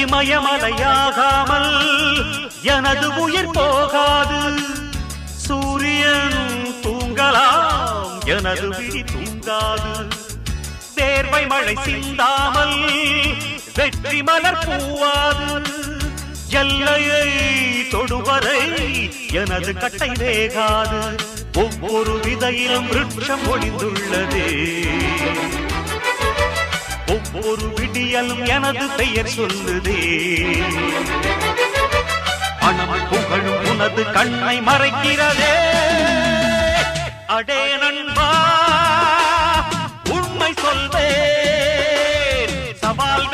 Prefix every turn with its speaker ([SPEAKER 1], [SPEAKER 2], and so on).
[SPEAKER 1] இமயமலையாகாமல் எனது உயிர் போகாது. சூரியன் தூங்கலாம், எனது விழி தூங்காது. தேர்வை மழை சிந்தாமல் வெற்றி மலர் பூவாது. எல்லையை தொடுவரை எனது கட்டை வேகாது. ஒவ்வொரு விதையிலும் விருட்சம் ஒளிந்துள்ளதே. ஒவ்வொரு விடியலும் எனது பெயர் சொல்லுதே. பணம் புகழும் உனது கண்ணை மறைக்கிறதே. அடே நண்பா, உண்மை சொல்வேன், சவால்